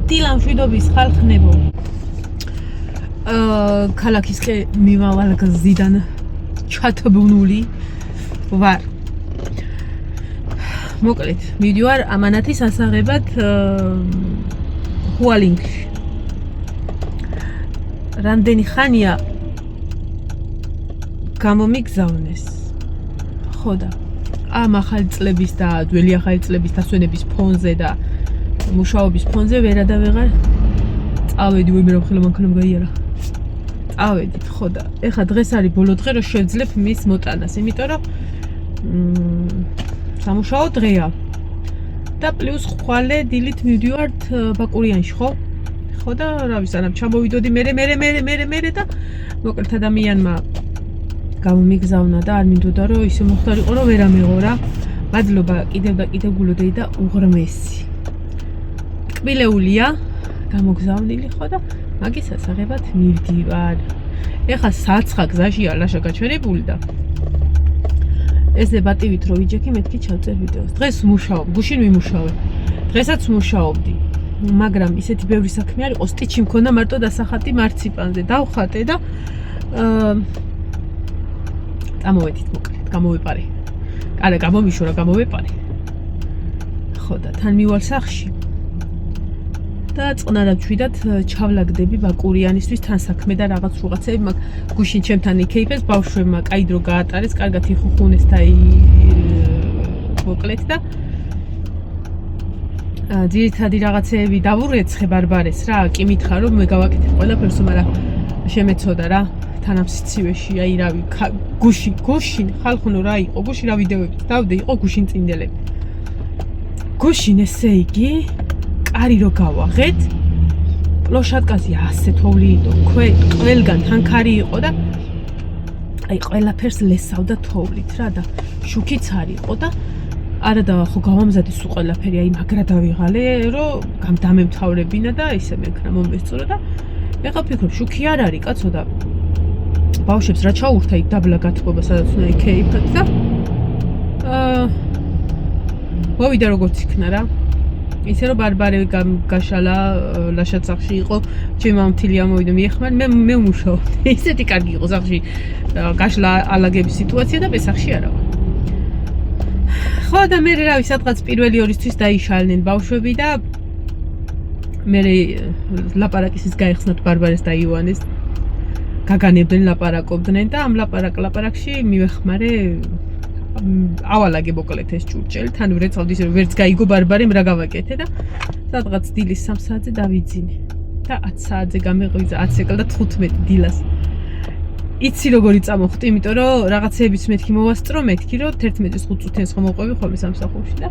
დილა მშვიდობის ხალხნებო. ქალაქის მიმავალ გზიდან ჩათბუნული ვარ. მოკლედ, მივდივარ ამანათის ასაღებად ჰუალინგში. რამდენი ხანია გამომიგზავნეს. ხო და ამ ახალი წლების და ძველი ახალი წლების დასვენების ფონზე და მუშაობის ფონზე ვერადავეღარ წავედი, ვაიმე რა ხელა მანქანა გაიარა. წავედით, ხო და ეხლა დღეს არის ბოლო დღე, რომ შევძლებ მის მოტანას, იმიტომ რომ სამუშაო დღეა. და პლუს ხვალე დილით მივდივართ ბაკურიანში, ხო? ხო და რა ვიცი, სანამ ჩამოვიდოდი მე და მოკლედ ადამიანმა გამომიგზავნა და არ მინდოდა რომ ისე მოხდარიყო რომ ვერ ამეღორა. მადლობა კიდევ და კიდევ გულოდეი და უღრმესი. კბილეულია გამოგზავნილი, ხო და მაგის ასაღებად მივდივარ. ეხლა საცხა გზაშია ლაშა გაჩვენებული და ესე ბატივით რო ვიჯექი მეთქი ჩავწერ ვიდეოს. დღეს ვმუშაობ, გუშინ ვიმუშავე. დღესაც ვმუშაობდი. მაგრამ ისეთი ბევრი საქმე არის, სტიჩი მქონდა მარტო დასახატი მარციპანზე. დავხატე და გამოვედით მოკლედ, გამოვეპარე. არა, გამომიშორა, გამოვეპარე. ხო და თან მივალ სახში. და წყნარად ვშვიდათ ჩავლაგდები ბაკურიანისთვის თან საქმე და რაღაცები, მაგ გუშინ ჩემთან იქეიფეს, ბავშვებმა კაი დრო გაატარეს, კარგად იხუხუნეს და მოკლედ და ძირითადი რაღაცეები დავურეცხე ბარბარეს რა, კი მითხრა რომ მე გავაკეთებ ყველაფერს, მაგრამ შემეცოდა რა, თან ამ სიცივეში, აი რავი, გუშინ ხალხუნო რა იყო, გუშინ რა ვიდეოებით დავდე, იყო გუშინ წინდელები. გუშინ ესე იგი კარი რო გავაღეთ, პლოშატკაზე ასე თოვლი იყო, ყველგან თანქარი იყო და აი ყველაფერს ლესავდა თოვლით რა და შუქიც არ იყო და არა და ხო გავამზადე სულ ყველაფერი, აი მაგრა დავიღალე, რომ დამემთავრებინა და ისე მეკრა მომესწრო და ეხლა ფიქრობ, შუქი არ არის კაცო და ბავშვებს რა ჩაურთა იქ დაბლა გათბობა, სადაც უნდა იქეიფათ და მოვიდა როგორც იქნა რა. ისე რომ ბარბარე გაშალა ლაშაცახში იყო, ჩემი მამთილი ამოვიდა მიეხმარ, მე ვმუშაობდი. ისეთი კარგი იყო სახში გაშლა ალაგების სიტუაცია და პესახში არა ვარ. ხო და მე რავი, სადღაც პირველი ორისთვის დაიშალნენ ბავშვები და მე ლაპარაკისის გაიხსნათ ბარბარეს და ივანეს. გაგანებდნენ, ლაპარაკობდნენ და ამ ლაპარაკში მივეხმარე ავალაგე მოკლედ ეს ჭურჭელი, თან ვერეცავდი ისე რომ ვერც გაიგო ბარბარემ რა გავაკეთე და სადღაც დილის 3 საათზე დავიძინე და 10 საათზე გამეღვიძა 10 ეკლა და 15 დილას. იცი როგორი წამოხტი, იმიტომ რომ რაღაცეების მეთქი მოვასწრო, მეთქი რომ 11-ის 5 წუთენს ხომ მოყვები ხოლმე სამსახურში და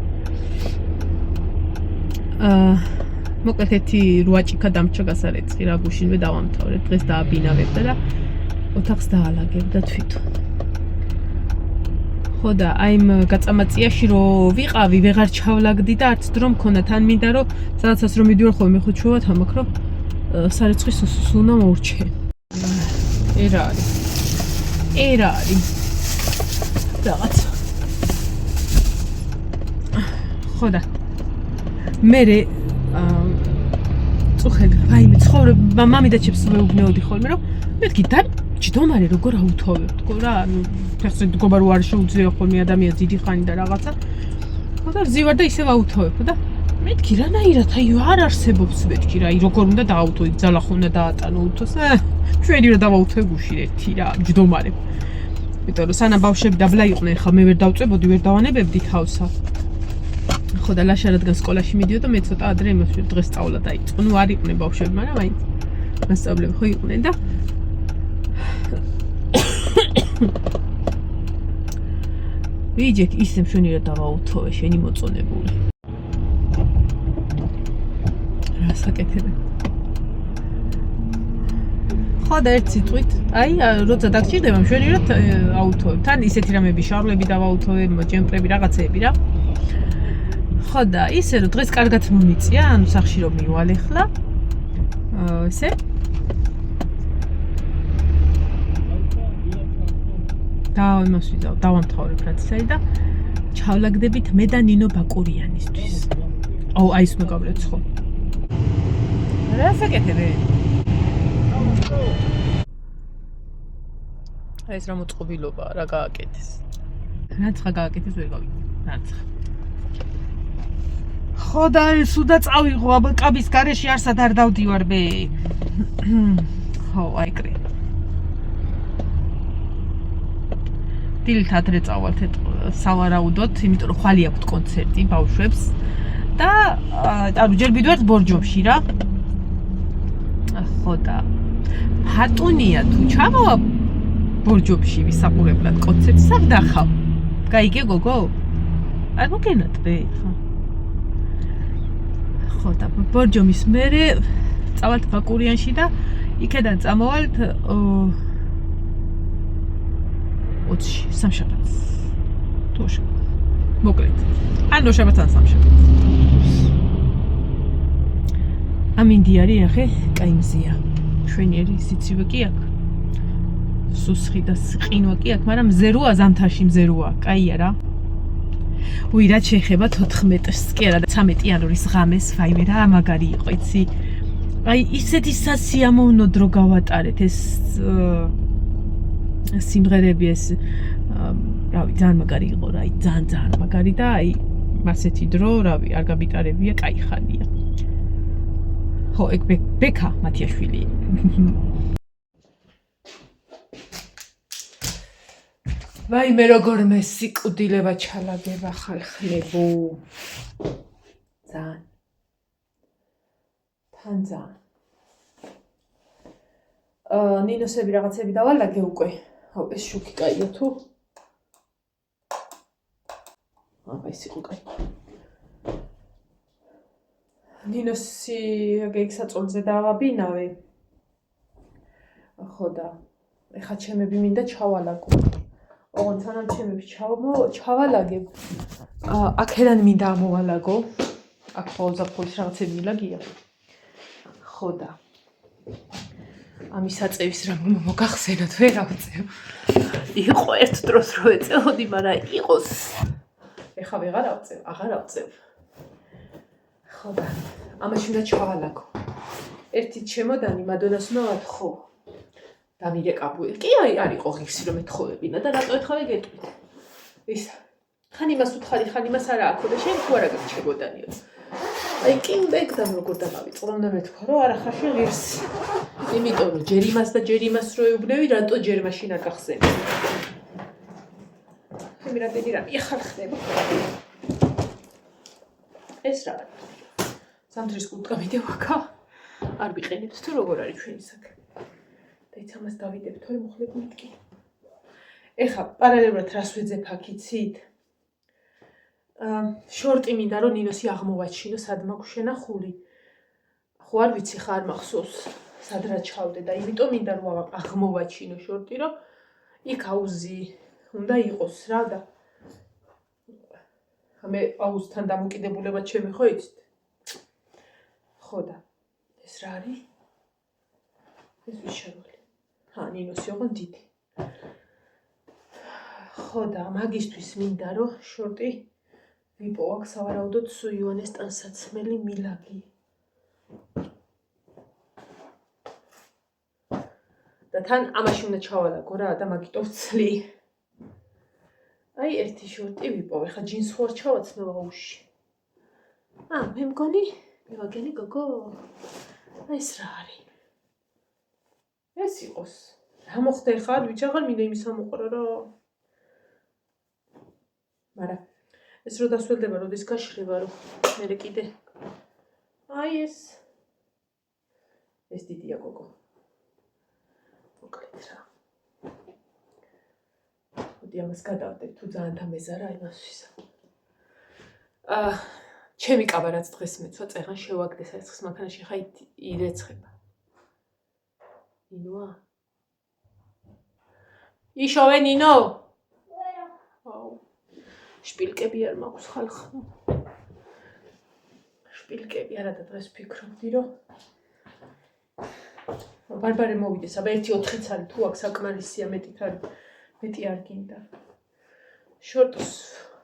მოკლედ ერთი 8 ჭიქა დამჭა გასარეცხი რა გუშინვე დავამთავრებ, დღეს დააბინავებდა და ოთახს დაალაგებდა თვითონ. ხო და აი იმ გაწამაწიაში რო ვიყავი, ვეღარ ჩავლაგდი და არც დრო მქონდა, თან მინდა რომ სადაცაც რომ მიდივარ ხოლმე ხუჩუა თამაქ რომ სარეცხის სუსს უნდა მოვრჩე. ერა არის რაღაც. ხო და მე წუხედ ვაიმე ცხოვრება მამი და ჩემს მეუბნეოდი ხოლმე რომ მეთქი და ჯდომარე როგორ აუთოვებ თქო რა, ანუ ფეხზე მდგომა რო არ შეუძლია ხოლმე ადამიანს დიდი ხანი და რაღაცა. ხო და ვზივარ და ისევ აუთოვებ და მეთქი რანაირად აი არ არსებობს მეთქი რა, როგორ უნდა დააუთოვი, ძალახ უნდა დაატანო უთოს. ჩვენი რა დავაუთოვე გუშინ ერთი რა, ჯდომარე. იმიტომ რომ სანამ ბავშვები დაბლა იყვნენ, ხა მე ვერ დავწვებოდი, ვერ დავანებებდი თავსა. ხო და ლაშა რადგან სკოლაში მიდიოდა, მე ცოტა ადრე იმას დღეს სწავლა დაიწყო. ნუ არ იყვნენ ბავშვები, მაგრამ მაინც მასწავლებლები ხო იყვნენ და ვიჯექ ისე მშვენივრად დავაუთოვე შენი მოწონებული. რა საკეთებე. ხო და ერთ სიტყვით, აი როცა დაგჭირდება მშვენივრად აუთოვებ. თან ისეთი რამები, შარლები დავაუთოვებ, ჯემპრები, რაღაცეები რა. ხო და ისე რომ დღეს კარგად მომიწია, ანუ სახში რომ მივალ ახლა. ესე იმას ვიზავ, დავამთავრებ რაც ისე და ჩავლაგდებით მე და ნინო ბაკურიანისთვის. აუ, აი ეს უნდა გავლეცხო. რა საკეთებე? ეს რა მოწყობილობაა, რა გააკეთეს? რაცხა გააკეთეს ვერ გავიგე. რაცხა. ხო და სუდა წავიღო აბა კაბის გარეშე არსად არ დავდივარ მე. ხო, აი კრე. დილით ადრე წავალთ სავარაუდოდ, იმიტომ რომ ხვალ აქვს კონცერტი ბავშვებს და ანუ ჯერ მივიდივართ ბორჯომში რა. ხო და ფატონია თუ ჩამოვა ბორჯომში ვისაყურებლად კონცერტს სამ დახავ. გაიგე გოგო? არ მოგენატრე ხო? ხო და ბორჯომის მერე წავალთ ბაკურიანში და იქედან წამოვალთ 20-ში სამშაბათს. თუ შაბათს. მოკლედ. ანუ შაბათს ან სამშაბათს. ამინდი არის ახე, კაი მზია. შვენიერი სიცივე კი აქვს. სუსხი და სყინვა კი აქვს, მაგრამ მზეროა ზამთარში მზეროა. კაია რა. უი რა შეიძლება 14-ს კი არა და 13 იანვრის ღამეს ვაიმე რა მაგარი იყო იცი. აი ისეთი სასიამოვნო დრო გავატარეთ ეს სიმღერები ეს რავი ძალიან მაგარი იყო რა, აი ძალიან მაგარი და აი ასეთი დრო რავი არ გაბიტარებია, კაი ხანია. ხო, ეგ ბექა მათიაშვილი. ვაიმე როგორ მე სიკვდილება ჩალაგება ხალხლებო. ძალიან. თან ძალიან. ნინოსები რაღაცები დავალაგე უკვე. აუ ეს შუქი კაია თუ? აბა ის იყო კაი. ნინოსი ეგ საწოლზე დავაბინავე. ხო და ეხა ჩემები მინდა ჩავალაგო. ოღონდ სანამ ჩემები ჩავალაგებ. აქედან მინდა ამოვალაგო. აქ ხოლმე რაღაცები მილაგია. ხო და ამის აწევის რამ მოგახსენოთ ვერ ავწევ. იყო ერთ დროს რო ეწეოდი, მაგრამ იყოს. ეხა ვეღარ ავწევ, აღარ ავწევ. ხო და ამაში უნდა ჩავალაგო. ერთი ჩემოდანი მადონას მოვათხო. დამირეკაბუ. კი არ იყო ღირსი რომ ეთხოვებინა და რატო ეთხოვე გეტყვით. ის ხან იმას უთხარი, ხან იმას არა აქო და შენ თუ არა გაჩებოდანიო. აი კი უნდა ეგდამ როგორ დავავიწყო, უნდა მეთქვა რომ არა ხარში ღირსი. იმიტომ რომ ჯერ იმას და ჯერ იმას რო ეუბნევი, რატო ჯერ მაშინ არ გახსენე. მე რამდენი რამე ახალ ხდება. ეს რა არის? ზამთრის კურტკა მიდევაკა. არ ვიყენებთ თუ როგორ არის ჩვენი საქმე. და იც ამას დავიდებთ, თორე მოხლებული კი. ეხა პარალელურად რას ვეძებ აქ იცით? შორტი მინდა რომ ნინოსი აღმოვაჩინო, სად მაქვს შენახული. ხო არ ვიცი ხარ მახსოვს, სად რა ჩავდე და იმიტომ მინდა რომ აღმოვაჩინო შორტი, რომ იქ აუზი უნდა იყოს რა და მე აუზთან დამოკიდებულება ჩემი ხო იცით? ხო და ეს რა არის? ეს ვიშარული. ნინოსი ოღონდ დიდი. ხო და მაგისთვის მინდა რომ შორტი ვიპო აქ სავარაუდოდ სუიუანეს ტანსაცმელი მილაგი. და თან ამაში უნდა ჩავალაგო რა და მაგიტო ვცლი. აი ერთი შორტი ვიპო, ეხა ჯინს ხო არ ჩავაცნო აუში. მე მგონი მივაგენი გოგო. ეს რა არის? ეს იყოს. რა მოხდა ეხლა? ვიჩაღარ მინდა იმის ამოყრა რა. მაგრამ ეს რო დასველდება, როდის გაშლება რომ მე კიდე. აი ეს დიდია გოგო. მოკლედ რა. მოდი ამას გადავდებ თუ ძალიან თამეზარა იმასვისა. ჩემი კაბა რაც დღეს მეცვა წეღან შევაგდეს ერთხის მანქანაში ხა ირეცხება. ნინოა? იშოვე ნინო? აუ. შპილკები არ მაქვს ხალხო. შპილკები არა და დღეს ფიქრობდი რომ ბარბარე მოვიდეს, აბა 1.4-იც არის თუ აქ საკმარისია მეტით არის. მეტი არ გინდა. შორტს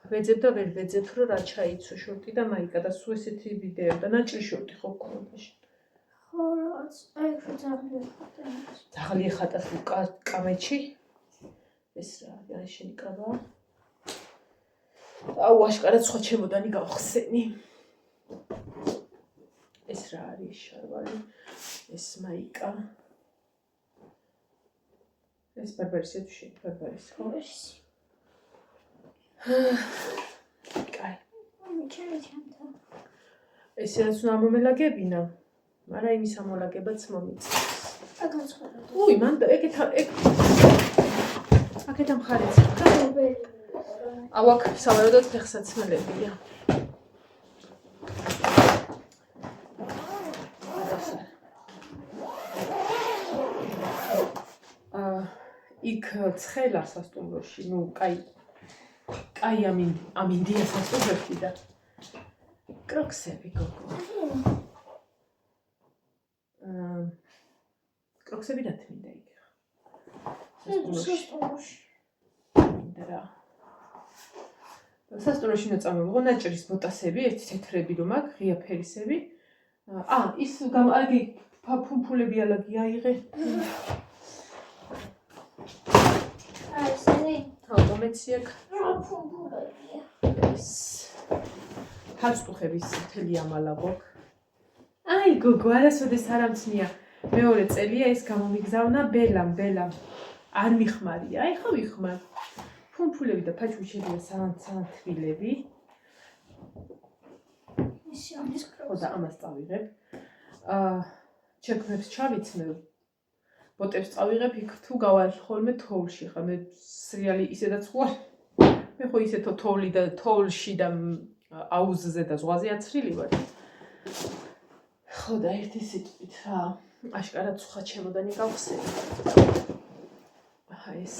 ვეძებ და ვერ ვეძებ რომ რა ჩაიცო შორტი და მაიკა და სულ ესეთი ვიდეო და ნაჭრი შორტი ხო გქონდა. ძაღლი ეხატას კამეჩი. ეს რა არის შენი კაბა? აუ აშკარად სხვა ჩემოდანი გავხსენი. ეს რა არის შარვალი? ეს მაიკა. ეს ბარბარისია თუ შენი ბარბარის ხო? კაი. ეს რაც უნდა მომელაგებინა, მაგრამ იმის ამოლაგებაც მომიწევს. უი, მან ეგ აქეთა მხარეც. აუ აქ სავარაუდოდ ფეხსაცმელებია. იქ ცხელა სასტუმროში, ნუ კაი ამინდია სასტუმროში და კროქსები გოგო. კროქსები რა თმინდა იქ? სასტუმროში. და სასტუმროში უნდა წამოვიღო ნაჭრის ბოტასები, ერთი თეთრები რომ აქვს, ღია ფერისები. ის აგი ფუფულები ალაგი აიღე. მომეციაკ ფასტუხების მთელი ამალაბო. აი გოგო, არასოდეს არ ამცნია. მეორე წელია ეს გამომიგზავნა ბელამ. არ მიხმარია. აი ხო ვიხმარ. ფუმფულები და ფაჩუჩებია სანთვილები. ხო და ამას წავიღებ. ჩექმებს ჩავიცმევ. ბოტებს წავიღებ იქ თუ გავალ ხოლმე თოვლში ხა მე სრიალი ისედაც ხوار მე ხო ისეთო თოვლი და თოვლში და აუზზე და ზღვაზე აცრილი ვარ ხო და ერთი სიტყვით რა აშკარად სხვა ჩემოდანი გავხსენე ეს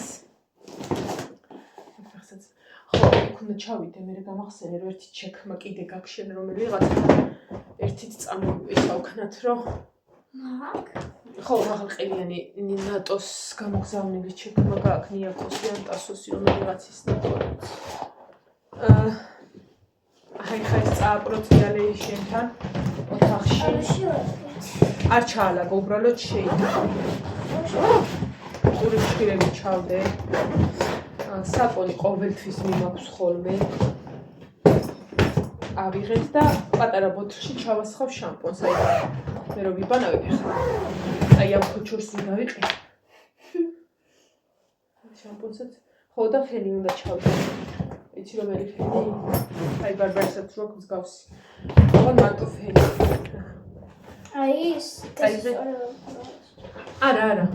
ხო იქ უნდა ჩავიდე მე გამახსენე რომ ერთი ჩექმა კიდე გაგშენ რომელიღაცა ერთით წამოვიქნათ რომ ხო აღყელიანი ნატოს გამოგზავნილი ჩექმა გააქვს ნიაკოსი ან ტასოსი რომელიღაცის ნატოა აი ხა ეს წააპროციალე შენთან ოთახში არ ჩაალაგო უბრალოდ შეიძლება ორი ხილები ჩავდე საპონი ყოველთვის მიმაქვს ხოლმე ავიღეთ და პატარა ბოთლში ჩავასხავ შამპონს აი მე რო ვიბანავებ ხა აი ამ ხოჩორს ვიდავიყე შამპონსაც ხო და ფენი უნდა ჩავდე იცი რომელი ფენი აი ბარბარისაც რო გზგავსი ოღონდ მარტო ფენი აი ეს არა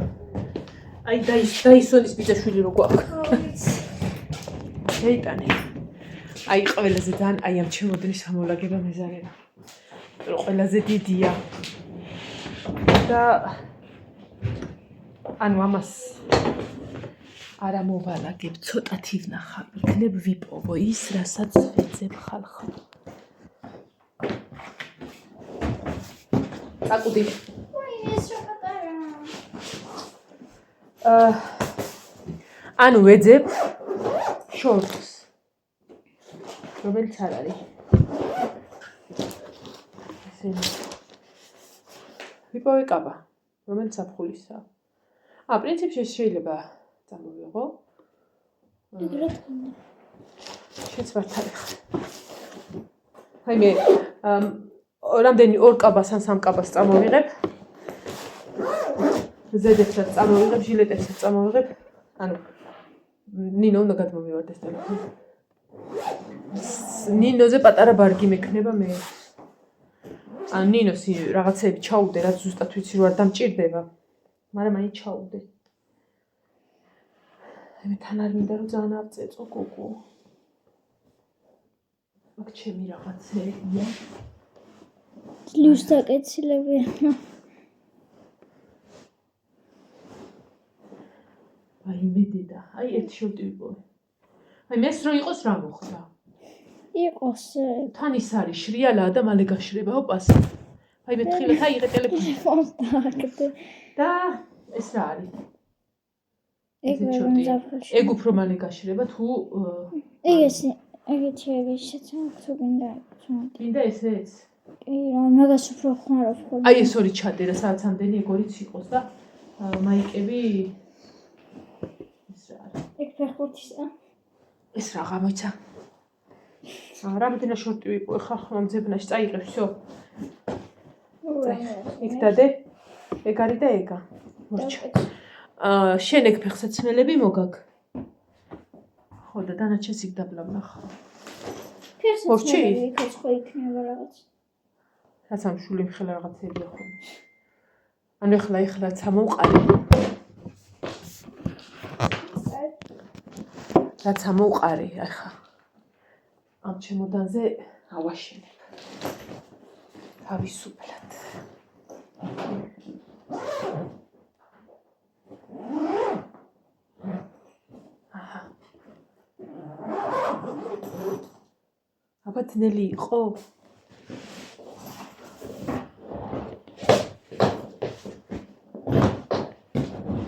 აი დაისონის ბიძაშვილი რო გვაქვს შეიტანე აი ყველაზე ძალიან აი ამ ჩემოდნის ამოლაგება მეზარეა რომ ყველაზე დიდია და ანუ ამას არა მოვალაგებ ცოტათი ვნახავ იქნებ ვიპოვო ის რასაც ვეძებ ხალხო აკუდი ეს რა პატარა ანუ ვეძებ შორტს რომელიც არ არის ვიპოვე კაბა რომელიც საფხულისაა პრინციპში შეიძლება წამოვიღო ეგრეთ უნდა შეც ვარ თარიღ აი მე რამდენი ორ კაბას ან სამ კაბას წამოვიღებ ზედებსაც წამოვიღებ ჟილეტებსაც წამოვიღებ ანუ ნინო უნდა გადმომივარდეს ტელეფონი ნინოზე პატარა ბარგი მექნება მე ან ნინოს რაღაცები ჩაუდე რაც ზუსტად ვიცი რომ არ დამჭირდება მაგრამ აი ჩაუდე მე თან არ მინდა რომ ძალიან აწეწო გოგო აქ ჩემი რაღაცებია ძლივს დაკეცილებია აი მე დედა აი ერთ შორტი ვიპოვე აი მეს რო იყოს რა მოხდა იყოს თან ის არის შრიალაა და მალე გაშრება ოპას აი მე თხილად აიღე ტელეფონი და ეს რა არის ეგ უფრო მალე გაშრება თუ ეგეთი თუ გინდა ესეც კი რა მაგას უფრო ხმარობს ხოლმე. აი ეს ორი ჩადე რა სადაც ამდენი ეგორიც იყოს და მაიკები ეს რა არის? ეგ ფეხბურთისა. ეს რა გამოიცა? რამდენი შორტი ვიყო ხა მომძებნაში წაიღე всё. იქ დადე. ეგ არის და ეგა. მორჩა. შენ ეგ ფეხსაცმელები მოგაგ. ხო და დანარჩენს იქ დაბლავ ნახავ. ფეხსაცმელები იქაც ხო იქნება რაღაც. რაც ამ შული მხელა რაღაცებია ხოლმე. ანუ ეხლა წამოვყარი. რაც ამოვყარი ახლა. ამ ჩემოდანზე ავაშენებ. თავისუფლად. აჰა. აბა ძნელი იყო?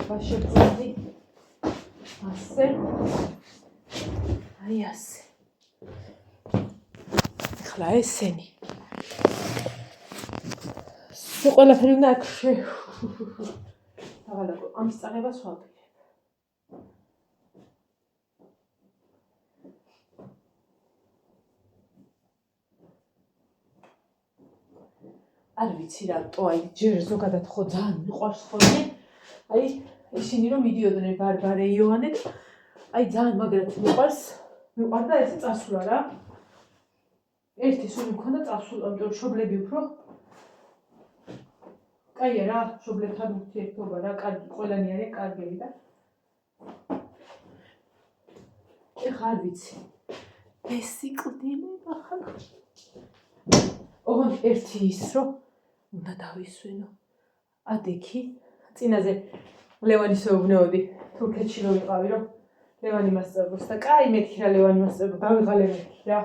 ვაშებდი. ასე. აი ასე. ახლა ესენი. სულ ყველაფერი უნდა აქ დავალაგო. ამის წაღებას ვაპირებ. არ ვიცი რატო აი ჯერ ზოგადად ხო ძალიან მიყვარს ხოლმე. აი ისინი რომ მიდიოდნენ ბარბარე იოანე აი ძალიან მაგრად მიყვარდა ესე წასვლა რა. ერთი სული მქონდა წასვლა, იმიტომ შობლები უფრო კაია რა, შობლებთან ურთიერთობა რა, კარგი, ყველანი არის კარგები და ეხა არ ვიცი. მესიკლდილება ხან. ოღონდ ერთი ის რომ უნდა დავისვენო. ადექი წინაზე ლევანის ვეუბნეოდი თურქეთში რომ ვიყავი რომ ლევანი მასწავლებს და კაი მეთქი რა ლევანი მასწავლებს დავიღალე მეთქი რა.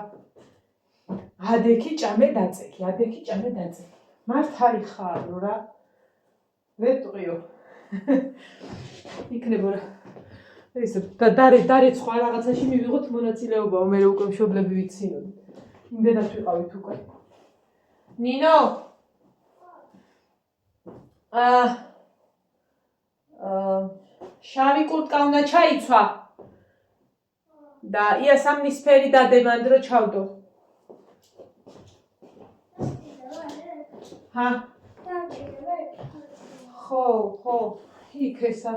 ადექი ჭამე დაწეკი. მართალი ხარო რა. ვეტყვიო. იქნება რა. ესე დარე სხვა რაღაცაში მივიღოთ მონაწილეობა, მე უკვე მშობლები ვიცინოდი. იმდენად ვიყავით უკვე. ნინო. შავი კურტკა უნდა ჩაიცვა. და იასამნისფერი დადე მანდ რო ჩავდო. ჰა. ხო. იქ ესა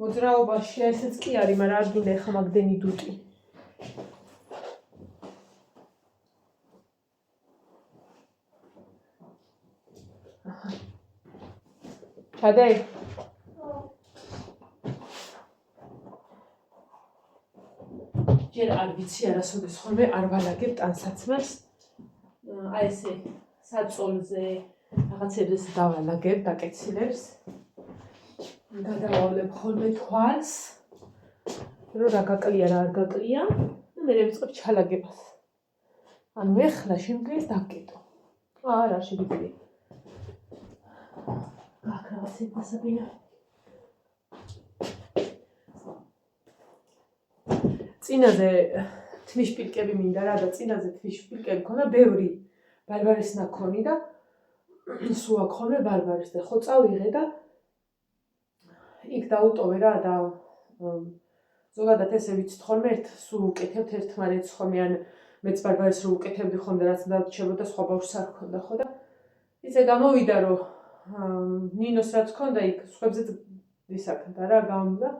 მოძრაობაში ესეც კი არის, მაგრამ არ გინდა ხა მაგდენი დუტი. აჰა. ჩადე. ჯერ არ ვიცი არასოდეს ხოლმე არ ვალაგებ ტანსაცმელს. აი ესე საწოლზე რაღაცებს დავალაგებ, დაკეცილებს. გადავალებ ხოლმე თვალს. რომ რა გაკლია, რა არ გაკლია. და მე ვიწყებ ჩალაგებას. ანუ ეხლა შემდგეს დაგკეტო. არა, შეგვიძლია. აქ რაღაცა საბინა. წინაზე თვიშპილკები მინდა რა და წინაზე თვიშპილკები ქონა ბევრი ბარბარის ნაქონი და სულ აქ ხოლმე ბარბარის და ხო წავიღე და იქ დაუტოვე რა და ზოგადად ესე ვიცით ხოლმე ერთ სულ უკეთებთ ერთმანეთს ხოლმე ან მეც ბარბარის რო უკეთებდი ხოლმე რაც დარჩებოდა სხვა ბავშვს არ ქონდა ხო და ისე გამოვიდა რომ ნინოს რაც ქონდა იქ სხვებზე ისაკდა რა გამდა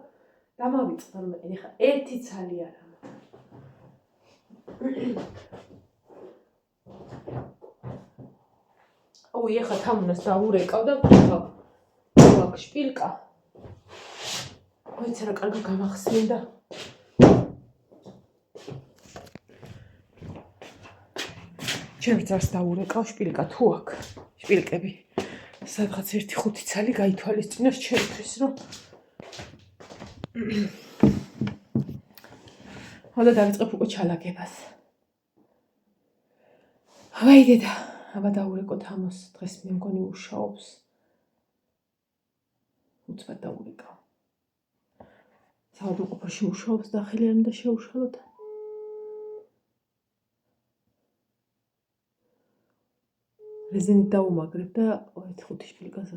დამავიწყდა რომ ეხა ერთი ცალი არა ой, ეხა თამუნას დაურეკავ და ვქავ. ვაკ შპილკა. ой, ცერა კარგი გამახსენდა. ჩემს ძარს დაურეკავ შპილკა თუ აქ. შპილკები. სადღაც 1-5 ცალი გაითვალისწინოს ჩემთვის, რომ ხოდა დავიწყებ უკვე ჩალაგებას. აი დედა აბა დაურეკოთ ამას დღეს მე მგონი მუშაობს. უცბად დაურეკავ. საავადმყოფოში მუშაობს და ხელი არ უნდა შეუშალოთ. რეზინით დაუმაგრებ და 5 შპილკაზე.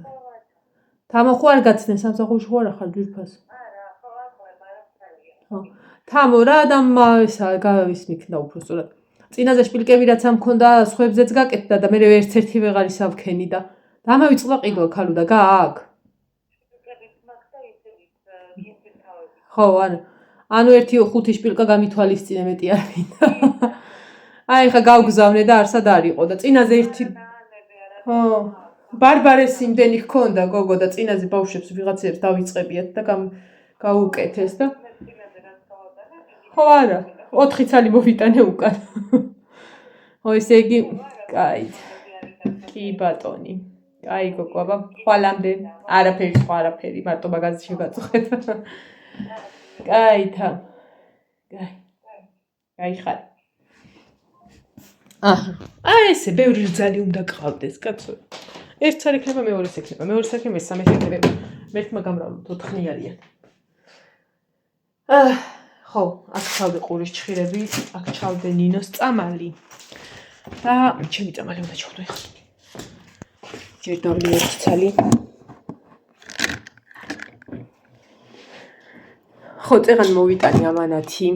თამო ხო არ გაცნე სამსახურში ხო არ ახარ ძვირფას? ხო. თამო რა და ისა გავის მიქნა უფრო სწორად. წინაზე შპილკები რაც ამ მქონდა სხვებზეც გაკეთდა და მე ერთ-ერთი ვეღარ ისავქენი და დამავიწყდა ყიდვა ქალუ და გააკ. ხო, ანუ 1-5 შპილკა გამითვალისწინე მეტი არ მინდა. აი ხა გავგზავნე და არსად არ იყო და წინაზე ერთი ხო ბარბარეს იმდენი ჰქონდა გოგო და წინაზე ბავშვებს ვიღაცებს დავიწყებიათ და გავუკეთეს და ხო არა 4 ცალი მოვიტანე უკან. ხო ესე იგი კაი კი ბატონი კაი გოგო აბა ხვალამდე არაფერი სხვა არაფერი მარტო მაგაზში გავწუხეთ. კაი თა კაი ხარ აი ესე ბევრი რძალი უნდა გყავდეს კაცო. ერთ არ იქნება მეორეს იქნება მეორეს იქნება მესამე იქნება მერტმა გამრავლოთ 4 არიან. ხო აქ ჩავდე ყურის ჩხირები აქ ჩავდე ნინოს წამალი და ჩემი წამალი უნდა ჩავდო ეხლა. ჯერ დავლი ერთი ცალი ხო წეღან მოვიტანი ამანათი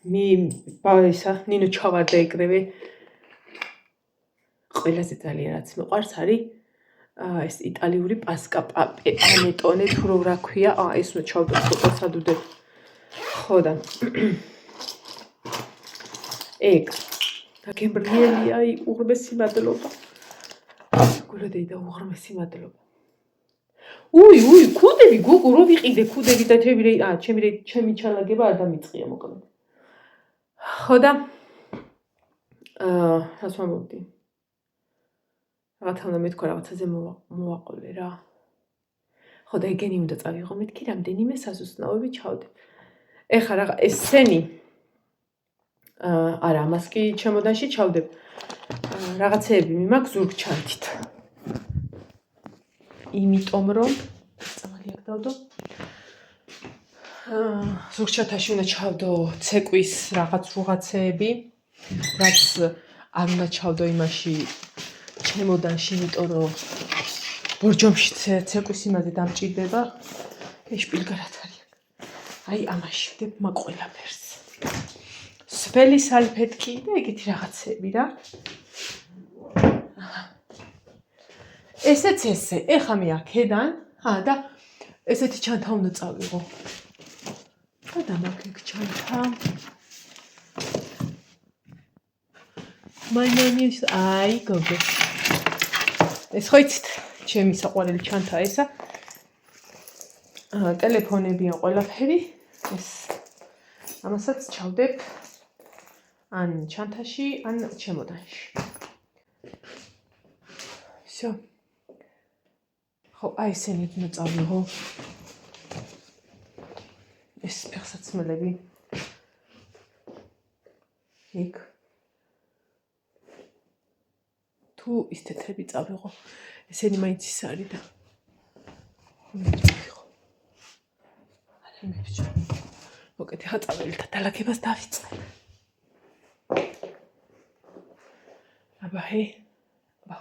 ბავისა ნინო ჩავარდა ეკრევე ყველაზე ძალიან რაც მეყვარს არის ეს იტალიური პასკა პანეტონე თუ რა ქვია ეს უნდა ჩავდო ფოტოსადუდე ხო და ეგ დაგემრიელი აი უღრმესი მადლობა გულოდი და უღრმესი მადლობა უი ქუდები გოგო რო ვიყიდე ქუდები და ჩემი ჩალაგება არ დამიწყია მოკლედ ხო და რას ვამბობდი რაღაცა უნდა მეთქვა რაღაცაზე მოვაყოლე რა ხო და ეგენი უნდა წავიღო მეთქი რამდენიმე საზუსტნაობები ჩავდებ ეხლა რა ესენი არა ამას კი ჩემოდანში ჩავდებ რაღაცეები მიმაქვს ზურგჩანთით იმიტომ რომ წამალი აქ დავდო ზურგჩანთაში უნდა ჩავდო ცეკვის რაღაცეები რაც არ უნდა ჩავდო იმაში ჩემოდანში იმიტომ რომ ბორჯომში ცეკვის იმაზე დამჭირდება ეშპილგარად არის აი ამაში ვდებ მაგ ყველაფერს სველი სალფეტკი და ეგეთი რაღაცები რა ესეც ესე ეხა მე აქედან და ესეთი ჩანთა უნდა წავიღო და დამაქეკ ჩანთა მაინამის აი გოგო ეს ხო იცით ჩემი საყვარელი ჩანთა ესა ტელეფონებია ყველაფერი ეს ამასაც ჩავდებ ან ჩანთაში ან ჩემოდანში всё ხო აი ესენი უნდა წავიღო ეს ფეხსაცმელები იქ თუ ის თეთრები წავიღო ესენი მაინც ის არის და წავიღო არა იმეჩი მოკეთე ხაწაველთა დალაგებას დავიწყებ აბა ჰე აბა